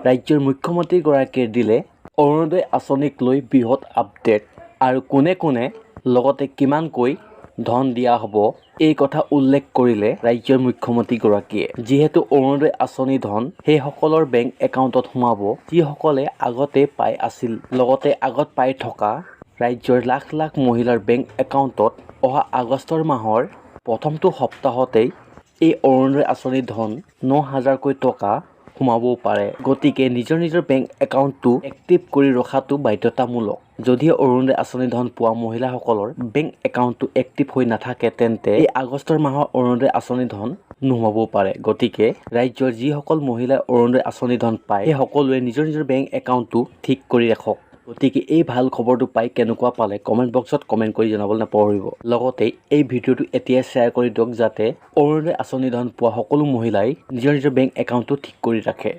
ৰাজ্যৰ মুখ্যমন্ত্ৰীগৰাকীয়ে দিলে অৰুণোদয় আঁচনিক লৈ বৃহৎ আপডেট আৰু কোনে কোনে লগতে কিমানকৈ ধন দিয়া হ'ব এই কথা উল্লেখ কৰিলে ৰাজ্যৰ মুখ্যমন্ত্ৰীগৰাকীয়ে। যিহেতু অৰুণোদয় আঁচনি ধন সেইসকলৰ বেংক একাউণ্টত সোমাব যিসকলে আগতে পাই আছিল। লগতে আগত পাই থকা ৰাজ্যৰ লাখ লাখ মহিলাৰ বেংক একাউণ্টত অহা আগষ্ট মাহৰ প্ৰথমটো সপ্তাহতেই এই অৰুণোদয় আঁচনিৰ ধন ৯,০০০কৈ টকা সোমাবও পাৰে। গতিকে নিজৰ নিজৰ বেংক একাউণ্টটো এক্টিভ কৰি ৰখাটো বাধ্যতামূলক। যদিহে অৰুণোদয় আঁচনি ধন পোৱা মহিলাসকলৰ বেংক একাউণ্টটো এক্টিভ হৈ নাথাকে তেন্তে এই আগষ্ট মাহৰ অৰুণোদয় আঁচনি ধন নোসোমাবও পাৰে। গতিকে ৰাজ্যৰ যিসকল মহিলাই অৰুণোদয় আঁচনি ধন পায় সেই সকলোৱে নিজৰ নিজৰ বেংক একাউণ্টটো ঠিক কৰি ৰাখক। গতিকে এই ভাল খবৰটো পাই কেনেকুৱা পালে কমেণ্ট বক্সত কমেণ্ট কৰি জনাবলৈ নাপাহৰিব। লগতে এই ভিডিঅ'টো এতিয়াই শ্বেয়াৰ কৰি দিয়ক যাতে অৰুণোদয় আঁচনি ধন পোৱা সকলো মহিলাই নিজৰ নিজৰ বেংক একাউণ্টটো ঠিক কৰি ৰাখে।